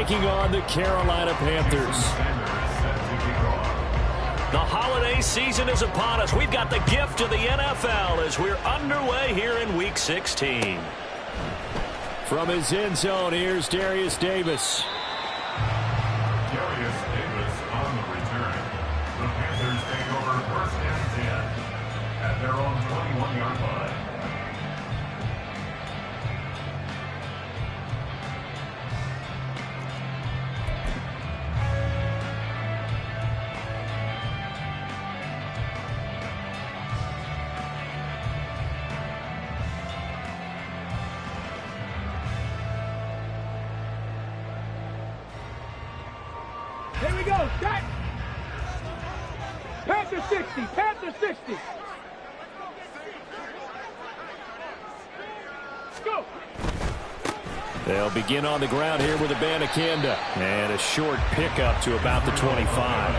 taking on the Carolina Panthers. The holiday season is upon us. We've got the gift of the NFL as we're underway here in Week 16. From his end zone, here's Darius Davis. Darius Davis on the return. The Panthers take over first and 10 at their own 21-yard line. Here we go, set! Panther 60, Panther 60! Go! They'll begin on the ground here with a Abanikanda. And a short pickup to about the 25.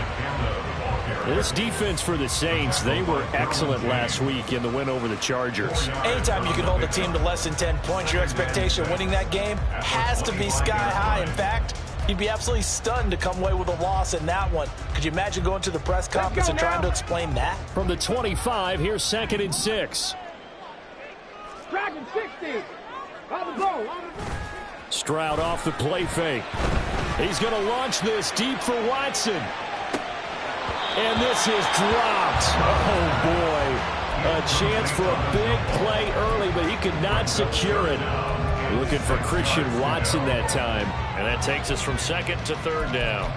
This defense for the Saints, they were excellent last week in the win over the Chargers. Anytime you can hold a team to less than 10 points, your expectation of winning that game has to be sky high. In fact, you'd be absolutely stunned to come away with a loss in that one. Could you imagine going to the press conference and trying to explain that? From the 25, here's 2nd and 6. Dragon 60! On the ball, Stroud off the play fake. He's going to launch this deep for Watson. And this is dropped. Oh, boy. A chance for a big play early, but he could not secure it. Looking for Christian Watson that time. And that takes us from 2nd to 3rd down.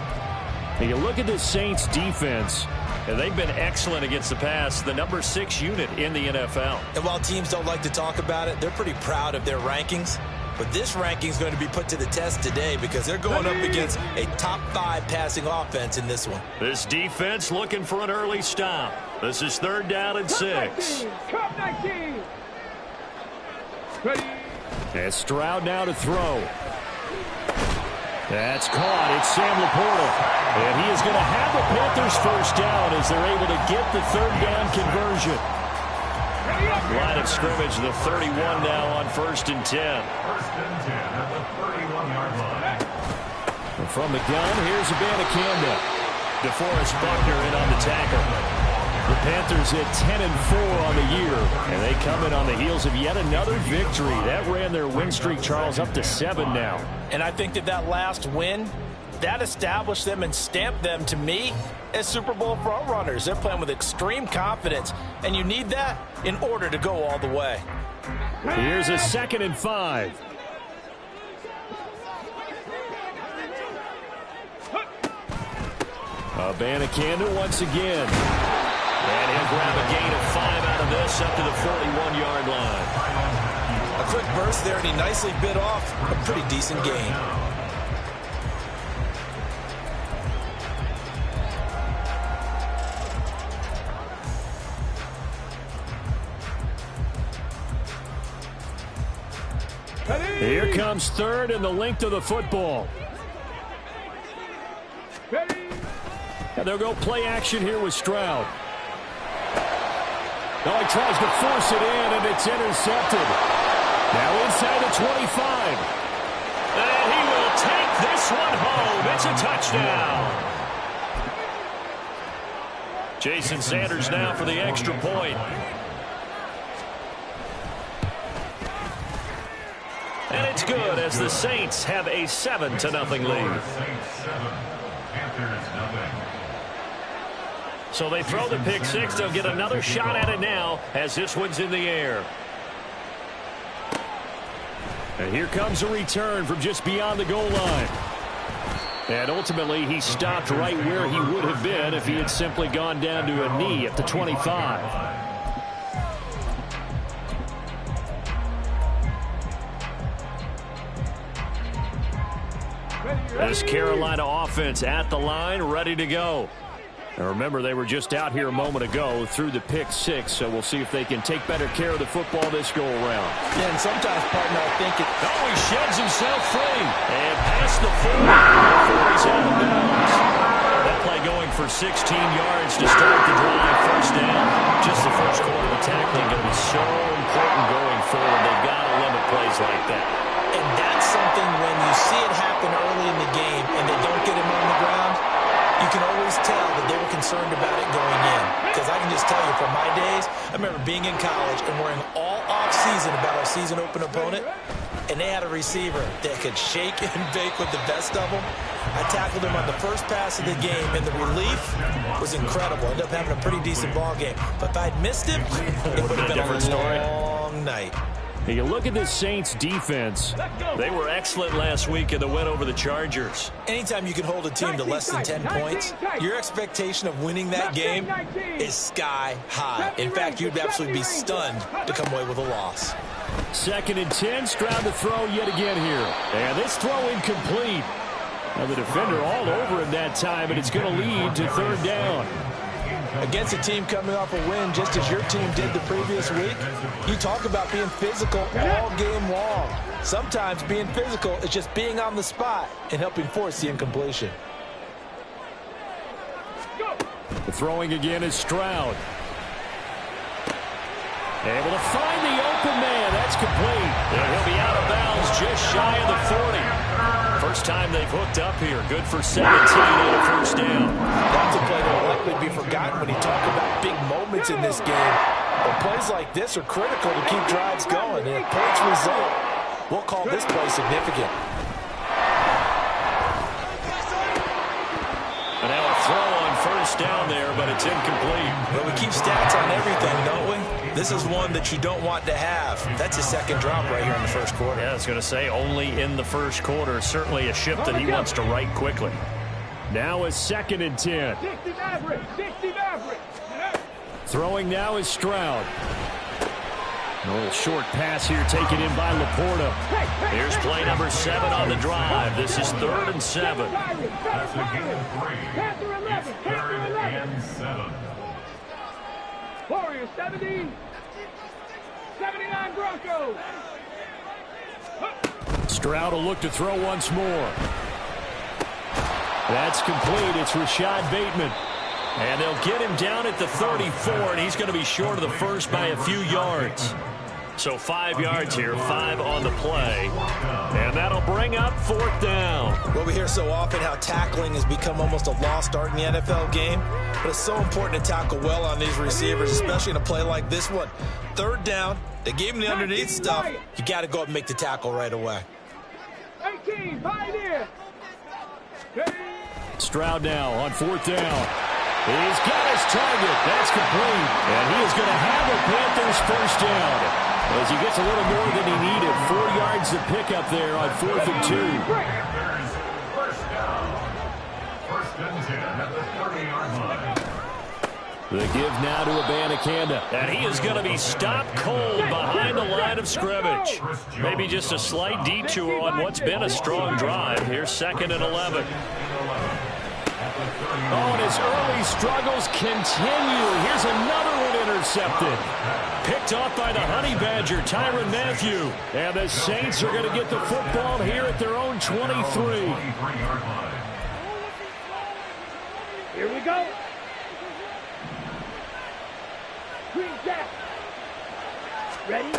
And you look at the Saints defense, and they've been excellent against the pass, the number 6 unit in the NFL. And while teams don't like to talk about it, they're pretty proud of their rankings. But this ranking is going to be put to the test today because they're going up against a top 5 passing offense in this one. This defense looking for an early stop. This is 3rd down and 6. Cup 19! Ready? And Stroud now to throw. That's caught. It's Sam Laporta. And he is going to have the Panthers first down as they're able to get the 3rd down conversion. Line of scrimmage, the 31 now on 1st and 10. First and 10 at the 31-yard line. And from the gun, here's Abanikanda. DeForest Buckner in on the tackle. The Panthers hit 10-4 on the year, and they come in on the heels of yet another victory. That ran their win streak, Charles, up to 7 now. And I think that last win, that established them and stamped them, to me, as Super Bowl frontrunners. They're playing with extreme confidence, and you need that in order to go all the way. Here's a 2nd and 5. Abanikanda once again. And he'll grab a gain of 5 out of this up to the 41-yard line. A quick burst there, and he nicely bit off a pretty decent gain. Here comes 3rd and the length of the football. And they'll go play action here with Stroud. Now he tries to force it in, and it's intercepted. Now inside the 25. And he will take this one home. It's a touchdown. Jason Sanders now for the extra point. And it's good as the Saints have a 7-0 lead. So they throw the pick 6. They'll get another shot at it now as this one's in the air. And here comes a return from just beyond the goal line. And ultimately, he stopped right where he would have been if he had simply gone down to a knee at the 25. This Carolina offense at the line, ready to go. And remember, they were just out here a moment ago through the pick 6, so we'll see if they can take better care of the football this go-around. Yeah, and sometimes, partner, I think it... Oh, he sheds himself free. And past the 40 before he's out of bounds. That play going for for 16 yards to start the drive. First down. Just the first quarter of tackling going to be so important going forward. They've got to limit plays like that. And that's something when you see it happen early in the game and they don't get him on the ground, you can always tell that they were concerned about it going in. Because I can just tell you from my days, I remember being in college and worrying all off-season about our season open opponent, and they had a receiver that could shake and bake with the best of them. I tackled him on the first pass of the game, and the relief was incredible. Ended up having a pretty decent ball game. But if I'd missed him, it would have been a long night. Hey, you look at this Saints defense. They were excellent last week in the win over the Chargers. Anytime you can hold a team to less than 10 points, your expectation of winning that game is sky high. In fact, you'd absolutely be stunned to come away with a loss. 2nd and 10, Stroud to throw yet again here. And this throw incomplete. Now the defender all over him that time, and it's going to lead to 3rd down. Against a team coming off a win just as your team did the previous week, you talk about being physical all game long. Sometimes being physical is just being on the spot and helping force the incompletion. The throwing again is Stroud. Able to find the open man. That's complete. And he'll be out of bounds just shy of the 40. First time they've hooked up here. Good for 17 on a first down. That's a play that will likely be forgotten when you talk about big moments in this game. But plays like this are critical to keep drives going. And if points result, we'll call this play significant. And now a throw on first down there, but it's incomplete. Well, we keep stats on everything, don't we? This is one that you don't want to have. That's a second drop right here in the first quarter. Yeah, I was going to say only in the first quarter. Certainly a ship that he wants to right quickly. Now a 2nd and 10. 60 Maverick. Throwing now is Stroud. A little short pass here taken in by Laporta. Here's play number 7 on the drive. This is 3rd and 7. That's a gain of 3. It's 3rd and 7. Warriors 70. 79 Broncos. Stroud will look to throw once more. That's complete. It's Rashad Bateman. And they'll get him down at the 34, and he's going to be short of the first by a few yards. So 5 yards here, 5 on the play. And that'll bring up 4th down. Well, we hear so often how tackling has become almost a lost art in the NFL game. But it's so important to tackle well on these receivers, especially in a play like this one. 3rd down, they gave him the underneath stuff. You got to go up and make the tackle right away. 18, Pioneer. Stroud now on 4th down. He's got his target. That's complete. And he is going to have the Panthers first down. As he gets a little more than he needed. 4 yards to pick up there on 4th and 2. Panthers first down. 1st and 10 at the 30-yard line. The give now to Abanikanda. And he is going to be stopped cold behind the line of scrimmage. Maybe just a slight detour on what's been a strong drive. Here's 2nd and 11. Oh, and his early struggles continue. Here's another one intercepted. Picked off by the Honey Badger, Tyrann Mathieu. And the Saints are going to get the football here at their own 23. Here we go. Green Jack. Ready?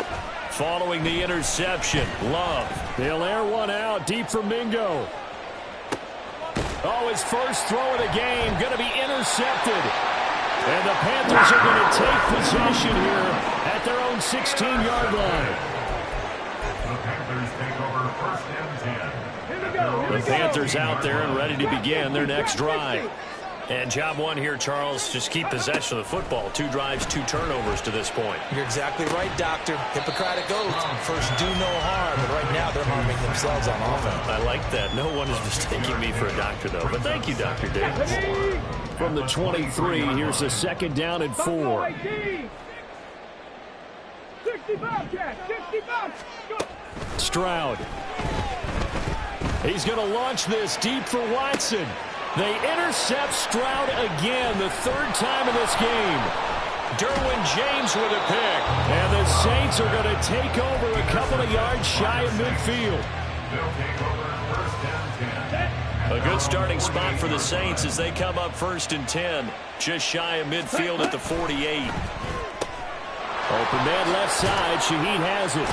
Following the interception, Love. They'll air one out deep for Mingo. Oh, his first throw of the game going to be intercepted. And the Panthers are going to take possession here at their own 16-yard line. The Panthers take over 1st and 10. The Panthers out there and ready to begin their next drive. And job one here, Charles, just keep possession of the football. 2 drives, 2 turnovers to this point. You're exactly right, Doctor. Hippocratic oath. First, do no harm. And right now, they're harming themselves on offense. I like that. No one is mistaking me for a doctor, though. But thank you, Dr. Davis. From the 23, here's a 2nd down and 4. 65, Jack. 65. Go. Stroud. He's going to launch this deep for Watson. They intercept Stroud again, the 3rd time in this game. Derwin James with a pick. And the Saints are going to take over a couple of yards shy of midfield. They'll take over 1st and 10. A Good starting spot for the Saints as they come up 1st and 10. Just shy of midfield at the 48. Open man left side. Shaheed has it.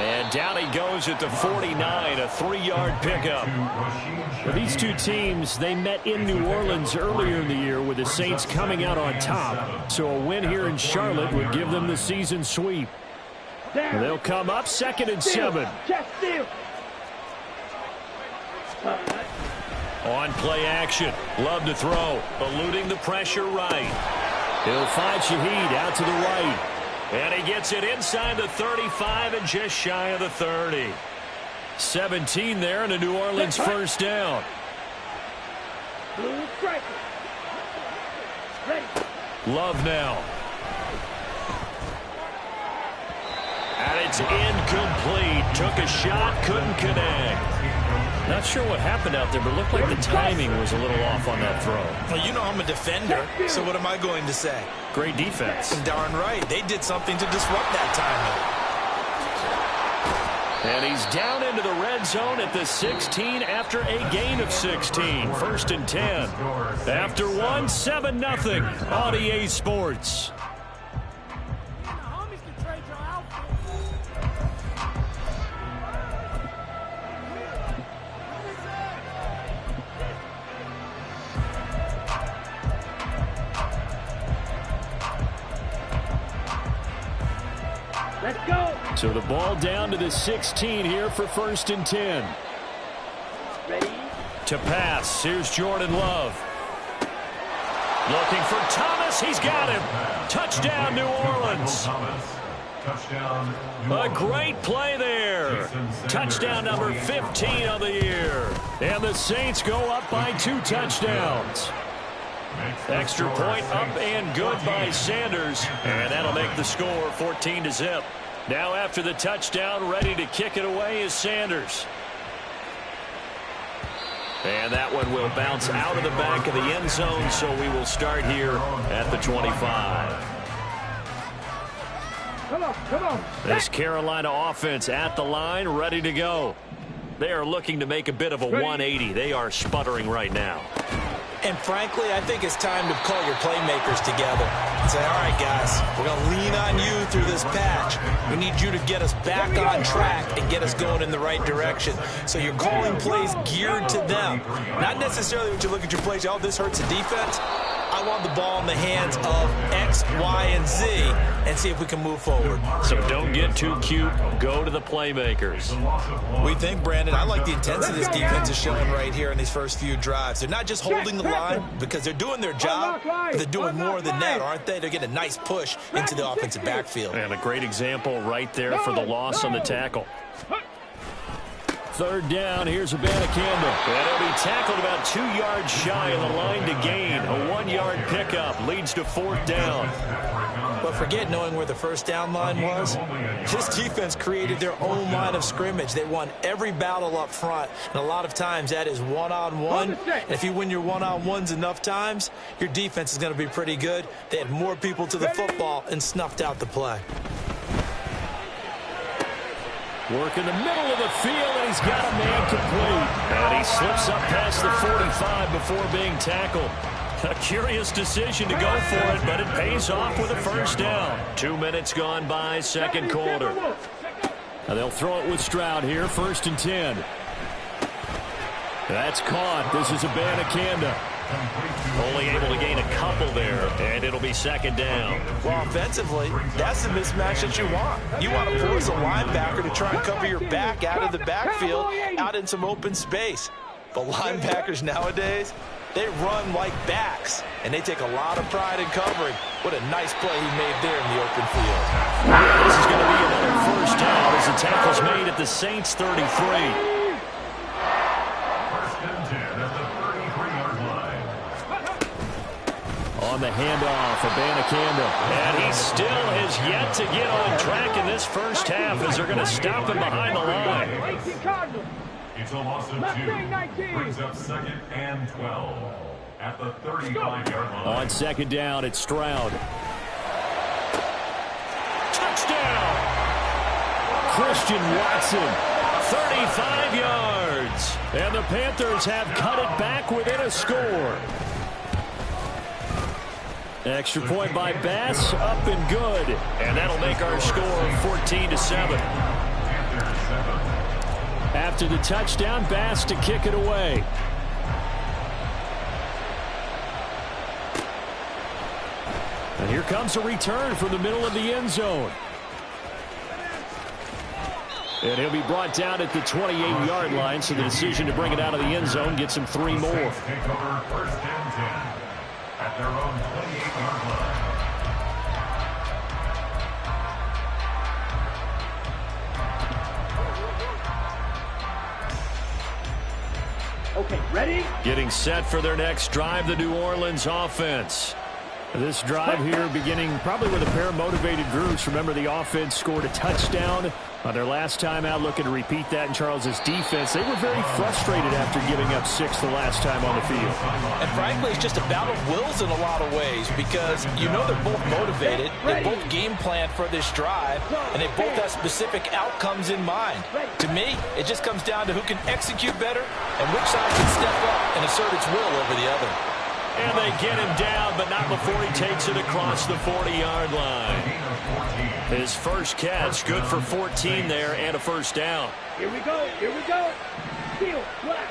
And down he goes at the 49, a 3-yard pickup. Well, these two teams, they met in New Orleans earlier in the year with the Saints coming out on top. So a win here in Charlotte would give them the season sweep. They'll come up 2nd and 7. On play action. Love to throw. Eluding the pressure right. He'll find Shaheed out to the right. And he gets it inside the 35 and just shy of the 30. 17 there and a New Orleans first down. Love now. And it's incomplete. Took a shot, couldn't connect. Not sure what happened out there, but it looked like the timing was a little off on that throw. Well, you know I'm a defender, so what am I going to say? Great defense. Darn right. They did something to disrupt that timing. And he's down into the red zone at the 16 after a gain of 16. 1st and 10. After 1, 7-0 on EA Sports. Let's go. So the ball down to the 16 here for 1st and 10. Ready? To pass, here's Jordan Love. Looking for Thomas, he's got him. Touchdown, New Orleans. A great play there. Touchdown number 15 of the year. And the Saints go up by 2 touchdowns. Extra point up and good by Sanders. And that'll make the score 14-0. Now after the touchdown, ready to kick it away is Sanders. And that one will bounce out of the back of the end zone, so we will start here at the 25. Come on. This Carolina offense at the line, ready to go. They are looking to make a bit of a 180. They are sputtering right now. And frankly, I think it's time to call your playmakers together and say, all right, guys, we're going to lean on you through this patch. We need you to get us back on track and get us going in the right direction. So you're calling plays geared to them. Not necessarily when you look at your plays, oh, this hurts the defense. I want the ball in the hands of X, Y, and Z and see if we can move forward. So don't get too cute. Go to the playmakers. We think, Brandon, I like the intensity this defense is showing right here in these first few drives. They're not just holding the line because they're doing their job, but they're doing more than that, aren't they? They're getting a nice push into the offensive backfield. And a great example right there for the loss on the tackle. 3rd down, here's Abanikanda. And he'll be tackled about 2 yards shy of the line to gain. A 1-yard pickup leads to 4th down. But forget knowing where the first down line was. This defense created their own line of scrimmage. They won every battle up front, and a lot of times that is one-on-one. And if you win your one-on-ones enough times, your defense is going to be pretty good. They had more people to the football and snuffed out the play. Work in the middle of the field, and he's got a man complete. And he slips up past the 45 before being tackled. A curious decision to go for it, but it pays off with a first down. 2 minutes gone by, 2nd quarter. Now they'll throw it with Stroud here, 1st and 10. That's caught. This is Abanikanda. Only able to gain a couple there, and it'll be 2nd down. Well, offensively, that's the mismatch that you want. You want to force a linebacker to try and cover your back out of the backfield, out in some open space. But linebackers nowadays, they run like backs, and they take a lot of pride in covering. What a nice play he made there in the open field. This is going to be another first down as the tackle's made at the Saints' 33. On the handoff, Abanikanda. And he still has yet to get on track in this first half as they're going to stop him behind the line. It's a loss of 2. Brings up 2nd and 12 at the 35-yard line. On 2nd down, it's Stroud. Touchdown! Christian Watson 35 yards. And the Panthers have cut it back within a score. Extra point by Bass, up and good. And that'll make our score 14-7. After the touchdown, Bass to kick it away. And here comes a return from the middle of the end zone. And he'll be brought down at the 28-yard line, so the decision to bring it out of the end zone gets him 3 more. Take over 1st and 10 at their own 28-yard line. Okay, ready? Getting set for their next drive, the New Orleans offense. This drive here beginning probably with a pair of motivated groups. Remember, the offense scored a touchdown on their last time out, looking to repeat that in Charles's defense. They were very frustrated after giving up 6 the last time on the field. And frankly, it's just a battle of wills in a lot of ways because you know they're both motivated. They both game plan for this drive, and they both have specific outcomes in mind. To me, it just comes down to who can execute better and which side can step up and assert its will over the other. And they get him down, but not before he takes it across the 40-yard line. His first catch, good for 14 there and a first down. Here we go. Here we go. Field, flat.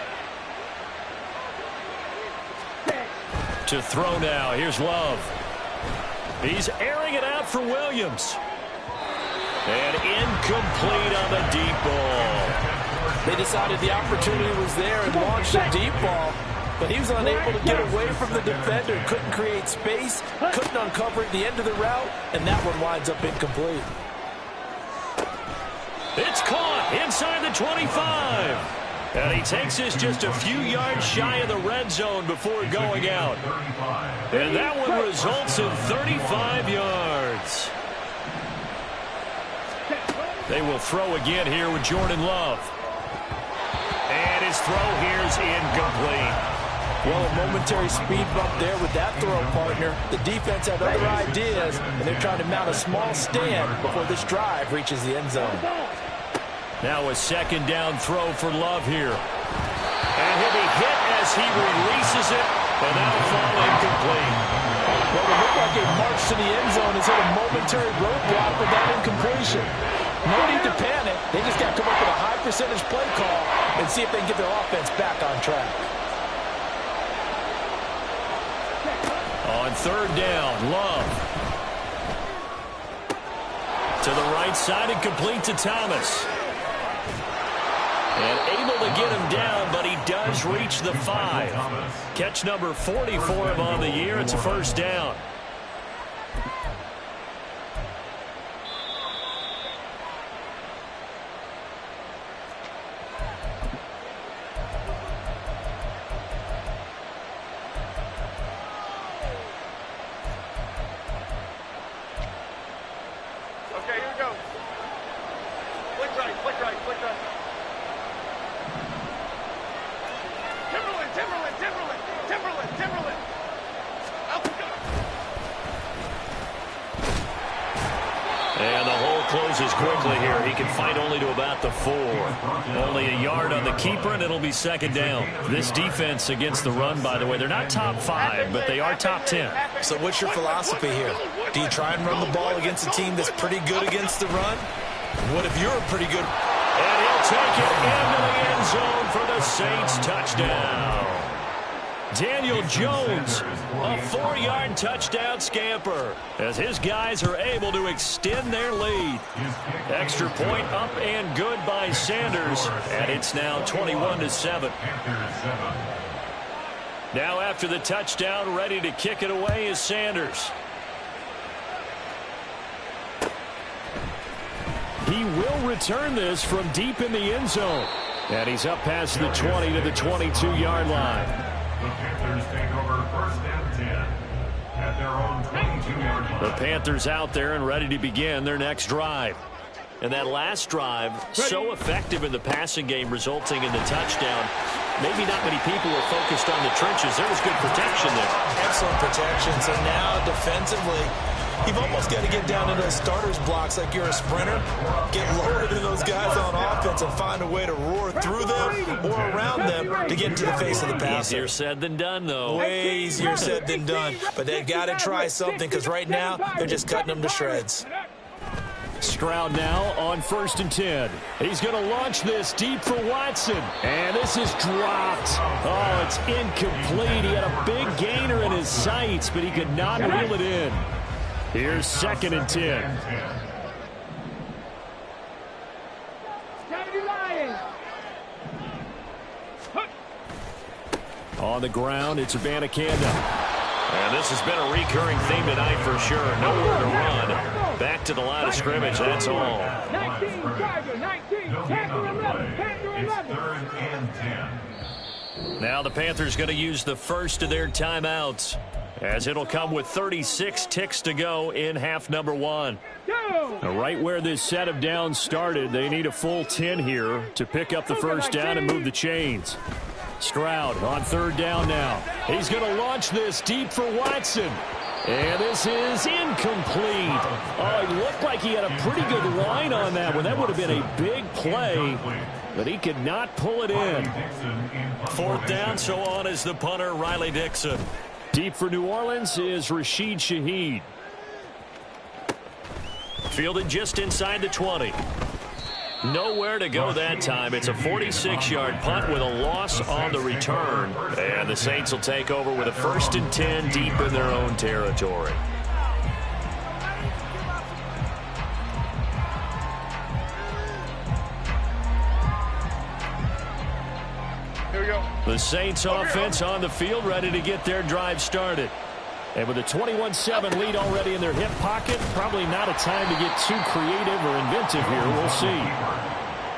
Set. To throw now, here's Love. He's airing it out for Williams. And incomplete on the deep ball. They decided the opportunity was there and launched a deep ball. But he was unable to get away from the defender, couldn't create space, couldn't uncover at the end of the route, and that one winds up incomplete. It's caught inside the 25. And he takes this just a few yards shy of the red zone before going out. And that one results in 35 yards. They will throw again here with Jordan Love. And his throw here is incomplete. Well, a momentary speed bump there with that throw, partner. The defense had other ideas, and they're trying to mount a small stand before this drive reaches the end zone. Now a second down throw for Love here. And he'll be hit as he releases it, and that'll fall incomplete. Well, it looked like a march to the end zone has hit a momentary roadblock with that incompletion. No need to panic. They just got to come up with a high percentage play call and see if they can get their offense back on track. On third down, Love. To the right side and complete to Thomas. And able to get him down, but he does reach the 5. Catch number 40 for him on the year. It's a first down. Quickly here. He can fight only to about the 4. Only a yard on the keeper, and it'll be second down. This defense against the run, by the way, they're not top 5, but they are top 10. So what's your philosophy here? Do you try and run the ball against a team that's pretty good against the run? What if you're pretty good? And he'll take it into the end zone for the Saints touchdown. Daniel Jones, a 4-yard touchdown scamper as his guys are able to extend their lead. Extra point up and good by Sanders, and it's now 21-7. Now after the touchdown, ready to kick it away is Sanders. He will return this from deep in the end zone. And he's up past the 20 to the 22-yard line. The Panthers take over 1st and 10 at their own 22-yard line. The Panthers out there and ready to begin their next drive. And that last drive, so effective in the passing game, resulting in the touchdown. Maybe not many people were focused on the trenches. There was good protection there. Excellent protection. So now defensively, You've almost got to get down to those starters blocks like you're a sprinter. Get lower than those guys on offense and find a way to roar through them or around them to get into the face of the passer. Easier said than done, though. Way easier said than done. But they've got to try something because right now they're just cutting them to shreds. Stroud now on 1st and 10. He's going to launch this deep for Watson. And this is dropped. Oh, it's incomplete. He had a big gainer in his sights, but he could not reel it in. Here's 2nd and 10. On the ground, it's Abanikanda. And this has been a recurring theme tonight for sure. Nowhere to run. Back to the line of scrimmage, that's all. 19, Charger, 19, Panther 11, Panther 11. It's 3rd and 10. Now the Panthers going to use the first of their timeouts, as it'll come with 36 ticks to go in half number 1. Right where this set of downs started, they need a full 10 here to pick up the first down and move the chains. Stroud on 3rd down now. He's going to launch this deep for Watson. And this is incomplete. Oh, it looked like he had a pretty good line on that one. That would have been a big play, but he could not pull it in. 4th down, so on is the punter, Riley Dixon. Deep for New Orleans is Rashid Shaheed. Fielded just inside the 20. Nowhere to go that time. It's a 46-yard punt with a loss on the return. And the Saints will take over with a 1st and 10 deep in their own territory. Here we go. The Saints offense on the field, ready to get their drive started. And with a 21-7 lead already in their hip pocket, probably not a time to get too creative or inventive here. We'll see.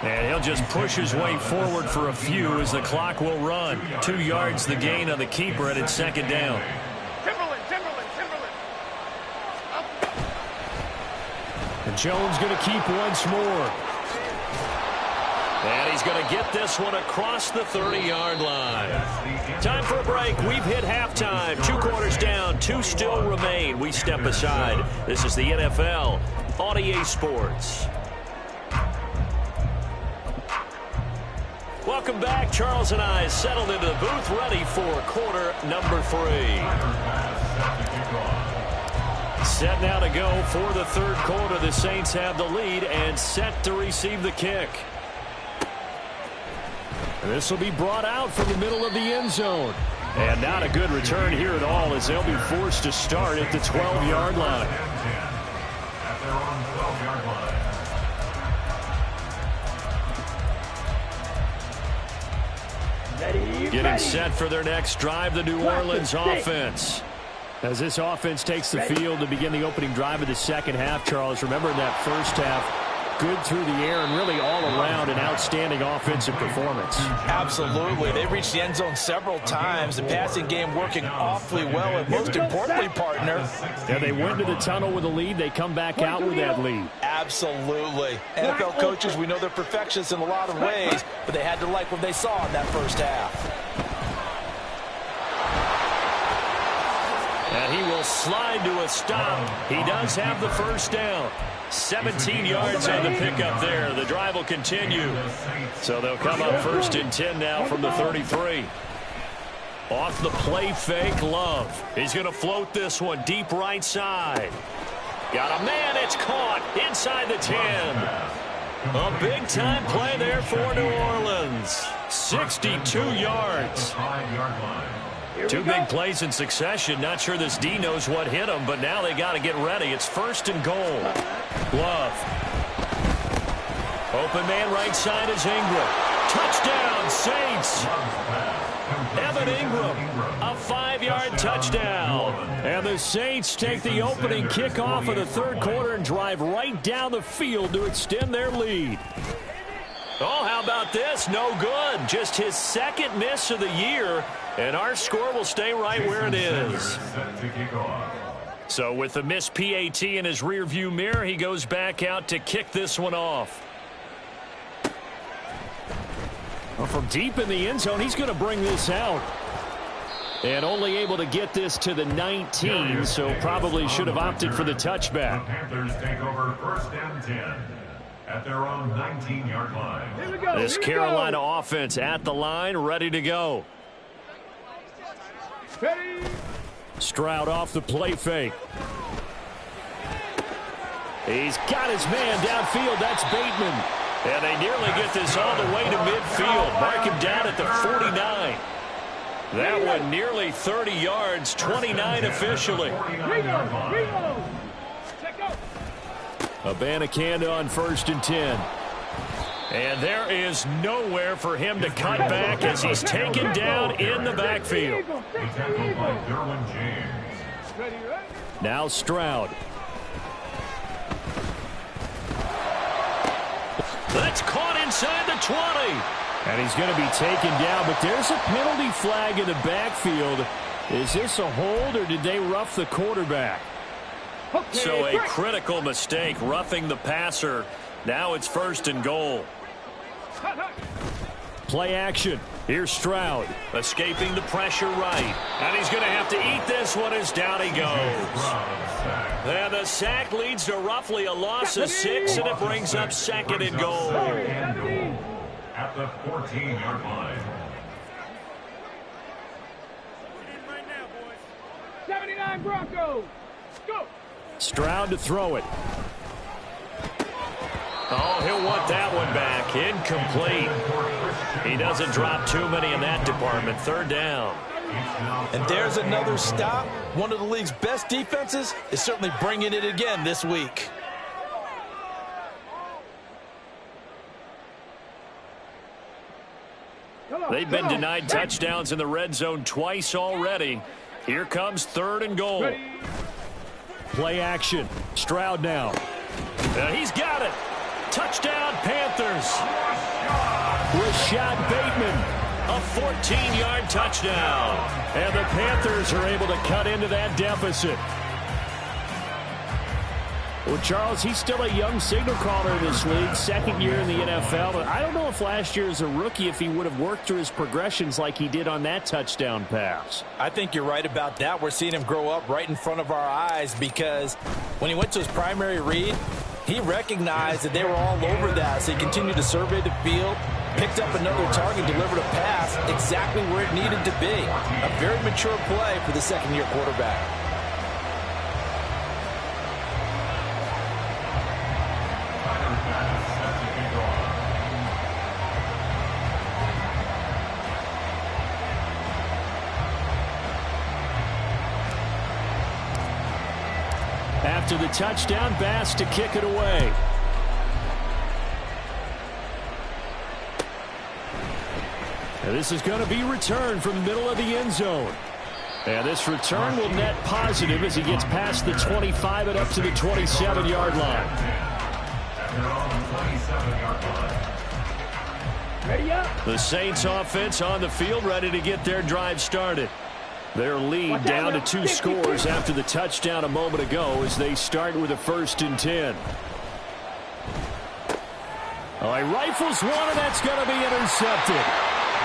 And he'll just push his way forward for a few as the clock will run. 2 yards the gain on the keeper, and it's 2nd down. Timberland. And Jones going to keep once more. And he's going to get this one across the 30-yard line. Time for a break. We've hit halftime. 2 quarters down. 2 still remain. We step aside. This is the NFL on EA Sports. Welcome back. Charles and I settled into the booth, ready for quarter number 3. Set now to go for the 3rd quarter. The Saints have the lead and set to receive the kick. This will be brought out from the middle of the end zone. And not a good return here at all, as they'll be forced to start at the 12-yard line. At their own 12-yard line. Getting set for their next drive, the New Orleans offense. As this offense takes the field to begin the opening drive of the second half, Charles, remember in that first half, good through the air and really all around an outstanding offensive performance. Absolutely. They reached the end zone several times. The passing game working awfully well, and most importantly, partner. Yeah, they went to the tunnel with a lead. They come back out with that lead. Absolutely. NFL coaches, we know they're perfectionists in a lot of ways, but they had to like what they saw in that first half. And he will slide to a stop. He does have the first down. 17 yards on the pickup there. The drive will continue. So they'll come up 1st and 10 now from the 33. Off the play fake, Love. He's going to float this one deep right side. Got a man. It's caught inside the 10. A big-time play there for New Orleans. 62 yards. 5-yard line. 2 big plays in succession. Not sure this D knows what hit him, but now they got to get ready. It's 1st and goal. Love. Open man right side is Ingram. Touchdown, Saints. Evan Ingram, a 5-yard touchdown. And the Saints take the opening kickoff of the 3rd quarter and drive right down the field to extend their lead. Oh, how about this? No good. Just his 2nd miss of the year, and our score will stay right where it is. So with the missed PAT in his rearview mirror, he goes back out to kick this one off. Well, from deep in the end zone, he's going to bring this out. And only able to get this to the 19, so probably should have opted for the touchback. The Panthers take over 1st and 10 at their own 19-yard line. Here we go. This Carolina offense at the line, ready to go. Ready. Stroud off the play fake. He's got his man downfield. That's Bateman. And they nearly get this all the way to midfield. Mark him down at the 49. That one nearly 30 yards, 29 officially. Reload. Check out. Abanikanda on 1st and 10. And there is nowhere for him to cut back as he's taken down in the backfield. Tackled by Derwin James. Ready. Now Stroud. That's caught inside the 20. And he's going to be taken down, but there's a penalty flag in the backfield. Is this a hold, or did they rough the quarterback? So a critical mistake, roughing the passer. Now it's 1st and goal. Play action. Here's Stroud. Escaping the pressure right. And he's going to have to eat this one as down he goes. And the sack leads to roughly a loss of 6, and it brings up 2nd and goal. At the 14-yard line. 79 Broncos. Go. Stroud to throw it. Oh, he'll want that one back. Incomplete. He doesn't drop too many in that department. 3rd down. And there's another stop. One of the league's best defenses is certainly bringing it again this week. They've been denied touchdowns in the red zone twice already. Here comes 3rd and goal. Play action. Stroud now. He's got it. Touchdown, Panthers. Rashad Bateman. A 14-yard touchdown. And the Panthers are able to cut into that deficit. Well, Charles, he's still a young signal caller in this league, 2nd year in the NFL. But I don't know if last year as a rookie, if he would have worked through his progressions like he did on that touchdown pass. I think you're right about that. We're seeing him grow up right in front of our eyes because when he went to his primary read, he recognized that they were all over that. So he continued to survey the field, picked up another target, delivered a pass exactly where it needed to be. A very mature play for the 2nd-year quarterback. After the touchdown, Bass to kick it away. And this is going to be returned from the middle of the end zone. And this return will net positive as he gets past the 25 and up to the 27-yard line. Ready up. The Saints offense on the field, ready to get their drive started. Their lead down to 2 scores after the touchdown a moment ago as they start with a 1st and 10. Oh, he rifles one, and that's going to be intercepted.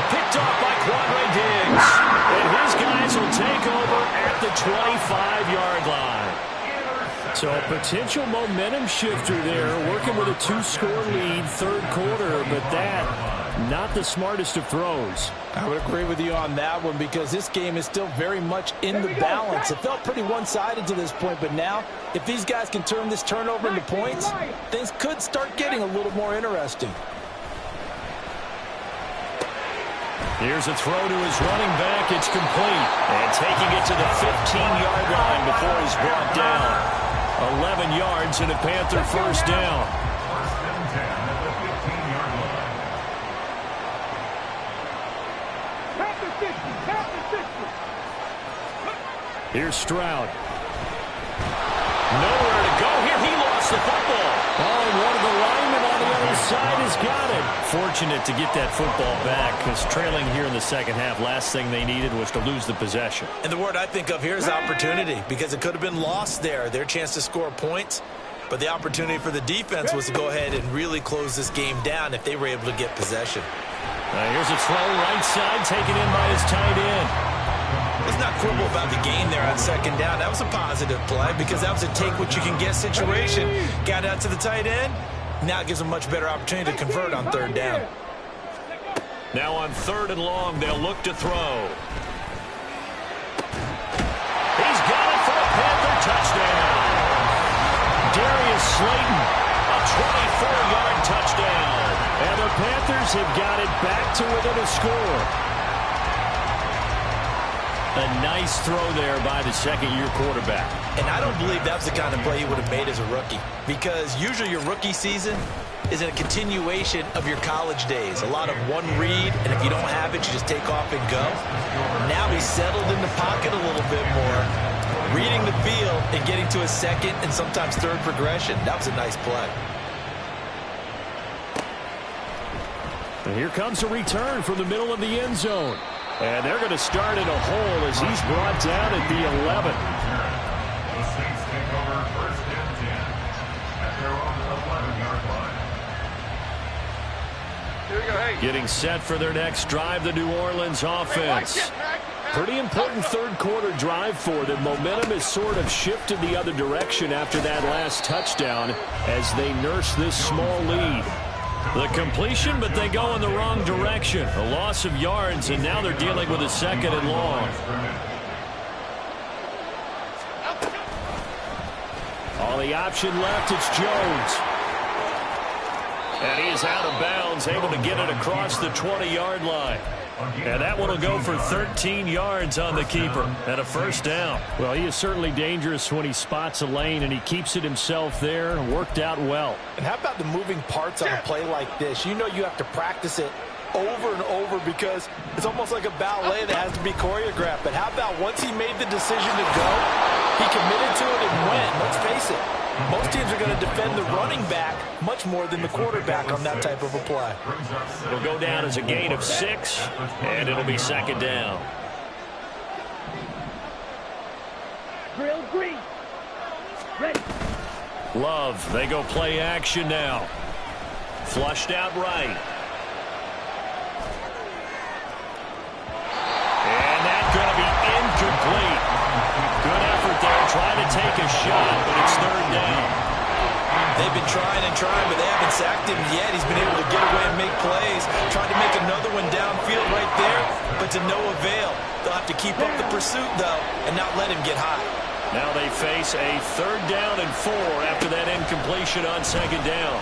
Picked off by Quandre Diggs. And his guys will take over at the 25-yard line. So a potential momentum shifter there, working with a 2-score lead, 3rd quarter, but that not the smartest of throws. I would agree with you on that one because this game is still very much in the balance. It felt pretty one-sided to this point, but now if these guys can turn this turnover into points, things could start getting a little more interesting. Here's a throw to his running back. It's complete. And taking it to the 15-yard line before he's brought down. 11 yards and a Panther 1st down. 1st and 10 at the 15-yard line. Here's Stroud. Nowhere to go here. He lost the football. Oh, and one of the linemen on the other side has got it. Fortunate to get that football back because trailing here in the 2nd half, last thing they needed was to lose the possession. And the word I think of here is opportunity because it could have been lost there. Their chance to score points. But the opportunity for the defense was to go ahead and really close this game down if they were able to get possession. Here's a throw right side taken in by his tight end. Let's not quibble about the gain there on second down. That was a positive play because that was a take-what-you-can-get situation. Got out to the tight end. Now it gives them a much better opportunity to convert on third down. Now on third and long, they'll look to throw. He's got it for a Panther touchdown. Darius Slayton, a 24-yard touchdown. And the Panthers have got it back to within a score. A nice throw there by the second-year quarterback. And I don't believe that was the kind of play he would have made as a rookie, because usually your rookie season is a continuation of your college days. A lot of one read, and if you don't have it, you just take off and go. Now he's settled in the pocket a little bit more, reading the field and getting to a second and sometimes third progression. That was a nice play. And here comes a return from the middle of the end zone. And they're going to start in a hole as he's brought down at the 11. The Saints take over first and 10 at their own 11-yard line. Here we go, hey. Getting set for their next drive, the New Orleans offense. Pretty important third quarter drive for them. Momentum has sort of shifted the other direction after that last touchdown as they nurse this small lead. The completion, but they go in the wrong direction. A loss of yards, and now they're dealing with a second and long. All the option left, it's Jones. And he's out of bounds, able to get it across the 20-yard line. And that one will go for 13 yards on the keeper and a first down. Well, he is certainly dangerous when he spots a lane, and he keeps it himself there. Worked out well. And how about the moving parts on a play like this? You know you have to practice it over and over because it's almost like a ballet that has to be choreographed. But how about once he made the decision to go, he committed to it and went. Let's face it, most teams are going to defend the running back much more than the quarterback on that type of a play. It'll go down as a gain of 6, and it'll be second down. Drill green. Ready. Love, they go play action now. Flushed out right. And that's going to be incomplete. Good effort there, trying to take a shot, but it's third down. They've been trying and trying, but they haven't sacked him yet. He's been able to get away and make plays. Tried to make another one downfield right there, but to no avail. They'll have to keep up the pursuit, though, and not let him get high. Now they face a third down and 4 after that incompletion on second down.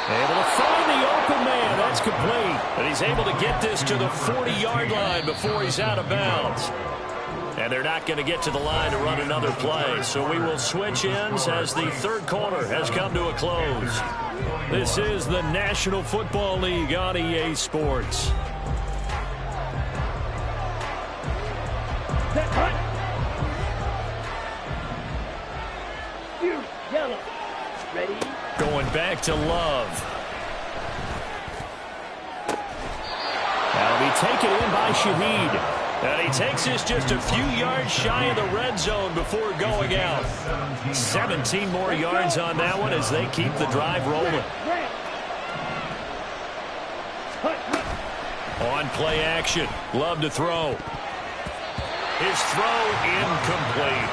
Able to find the open man. That's complete. And he's able to get this to the 40-yard line before he's out of bounds. And they're not going to get to the line to run another play. So we will switch ends as the third quarter has come to a close. This is the National Football League on EA Sports. Set, hunt. You, yellow. Ready. Going back to Love. That'll be taken in by Shaheed. And he takes this just a few yards shy of the red zone before going out. 17 more yards on that one as they keep the drive rolling. On play action, Love to throw. His throw incomplete.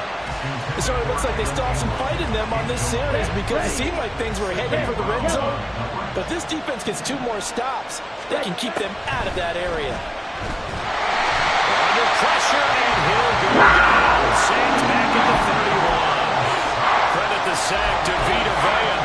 It sort of looks like they still have some fight in them on this series because it seemed like things were headed for the red zone. But this defense gets 2 more stops. They can keep them out of that area. Under pressure, and he'll go down. Saints back at the 31. Credit the sack to Vita Vea.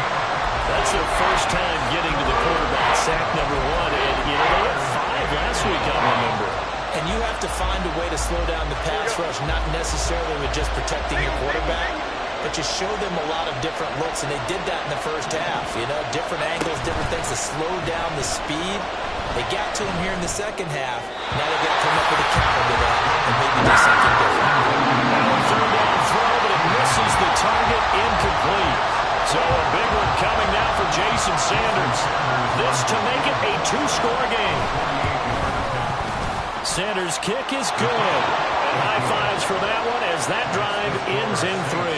That's their first time getting to the quarterback. Sack number 1. And, you know, they had 5 last week, I remember. And you have to find a way to slow down the pass rush, not necessarily with just protecting your quarterback, but you show them a lot of different looks, and they did that in the first half. You know, different angles, different things to slow down the speed. They got to him here in the second half. Now they got to come up with a counter to that and maybe do something different. Now a third down throw, but it misses the target, incomplete. So a big one coming now for Jason Sanders. This to make it a 2-score game. Sanders' kick is good. And high fives for that one as that drive ends in 3.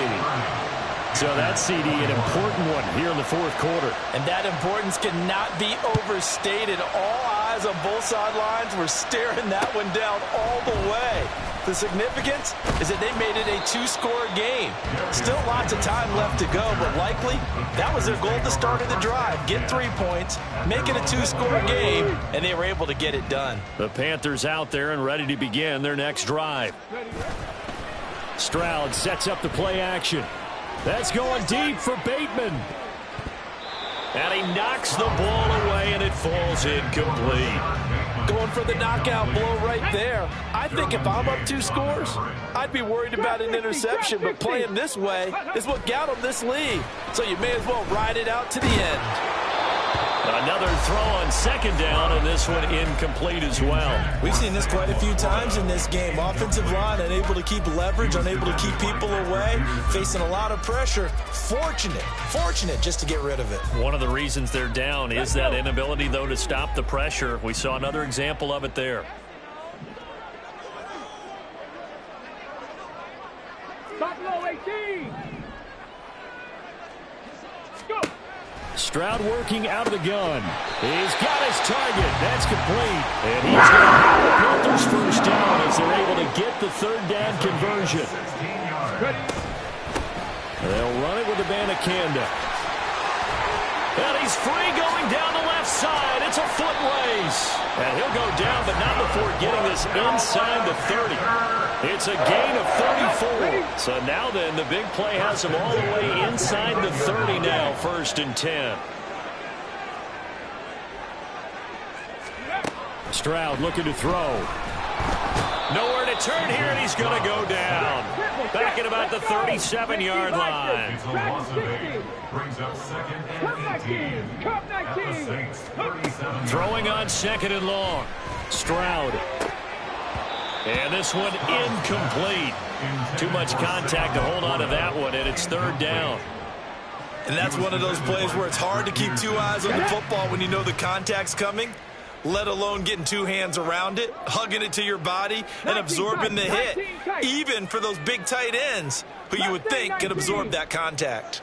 So that CD, an important one here in the fourth quarter. And that importance cannot be overstated. All eyes guys on both sidelines were staring that one down all the way. The significance is that they made it a 2-score game. Still lots of time left to go, but likely that was their goal at the start of the drive. Get 3 points, make it a 2-score game, and they were able to get it done. The Panthers out there and ready to begin their next drive. Stroud sets up the play action. That's going deep for Bateman. And he knocks the ball away, and it falls incomplete. Going for the knockout blow right there. I think if I'm up 2 scores, I'd be worried about an interception, but playing this way is what got them this lead. So you may as well ride it out to the end. Another throw on second down, and this one incomplete as well. We've seen this quite a few times in this game. Offensive line unable to keep leverage, unable to keep people away, facing a lot of pressure. Fortunate just to get rid of it. One of the reasons they're down is that inability, though, to stop the pressure. We saw another example of it there. Buffalo 18. Go. Stroud working out of the gun. He's got his target. That's complete. And he's going to have the Panthers first down as they're able to get the third down conversion. They'll run it with the Banacanda. And he's free going down the left side. It's a foot race. And he'll go down, but not before getting this inside the 30. It's a gain of 34. So now then, the big play has him all the way inside the 30 now, 1st and 10. Stroud looking to throw. Nowhere to turn here, and he's going to go down. Back at about the 37-yard line. Brings up 2nd and 18. At the Saints' 37. Throwing on 2nd and long. Stroud. And this one incomplete. Too much contact to hold on to that one, and it's 3rd down. And that's one of those plays where it's hard to keep 2 eyes on the football when you know the contact's coming, let alone getting 2 hands around it, hugging it to your body, and absorbing the hit, even for those big tight ends who you would think could absorb that contact.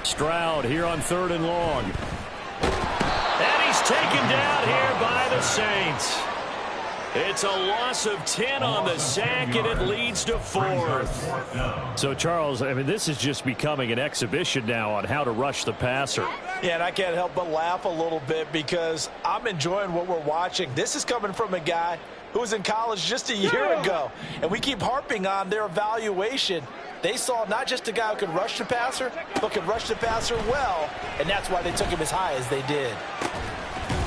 Stroud here on 3rd and long. And he's taken down here by the Saints. It's a loss of 10 on the sack, and it leads to 4th. So, Charles, I mean, this is just becoming an exhibition now on how to rush the passer. Yeah, and I can't help but laugh a little bit because I'm enjoying what we're watching. This is coming from a guy who was in college just a year ago, and we keep harping on their evaluation. They saw not just a guy who could rush the passer, but could rush the passer well, and that's why they took him as high as they did.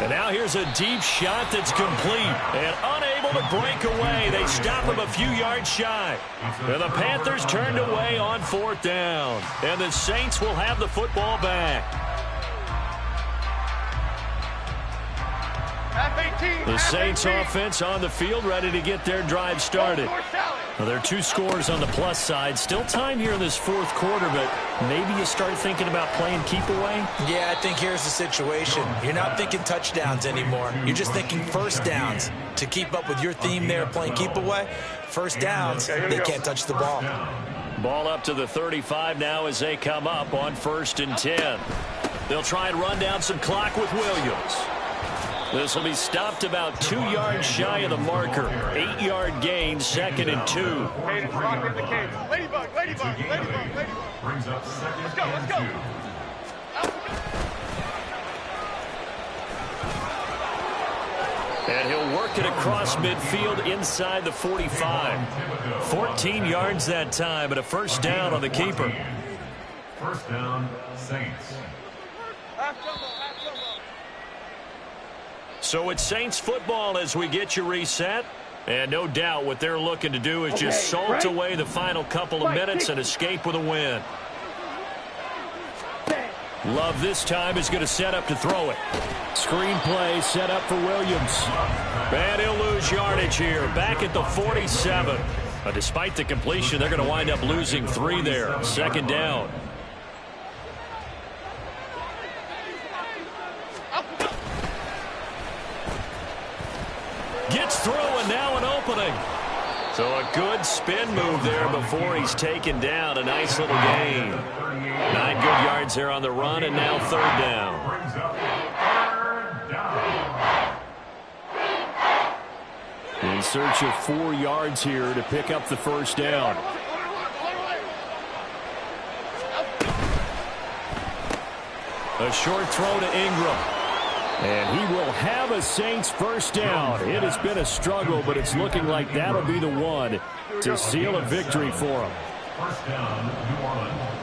And now here's a deep shot that's complete and unable to break away. They stop him a few yards shy. And the Panthers turned away on 4th down. And the Saints will have the football back. The Saints offense on the field ready to get their drive started. Well, there are 2 scores on the plus side. Still time here in this 4th quarter, but maybe you start thinking about playing keep away? Yeah, I think here's the situation. You're not thinking touchdowns anymore. You're just thinking 1st downs. To keep up with your theme there, playing keep away, 1st downs, they can't touch the ball. Ball up to the 35 now as they come up on 1st and 10. They'll try and run down some clock with Williams. This will be stopped about 2 yards shy of the marker. 8-yard gain, 2nd and 2. Ladybug. Brings up 2nd Let's go. and 2. And he'll work it across midfield inside the 45. 14 yards that time, and a 1st down on the keeper. 1st down, Saints. So it's Saints football as we get you reset. And no doubt what they're looking to do is just salt away the final couple of minutes and escape with a win. Love this time is going to set up to throw it. Screen play set up for Williams. And he'll lose yardage here, back at the 47. Despite the completion, they're going to wind up losing 3 there. 2nd down. Gets through, and now an opening. So a good spin move there before he's taken down. A nice little gain. 9 good yards there on the run, and now 3rd down. In search of 4 yards here to pick up the 1st down. A short throw to Ingram. And he will have a Saints 1st down. It has been a struggle, but it's looking like that'll be the one to seal a victory for him. 1st down, New Orleans.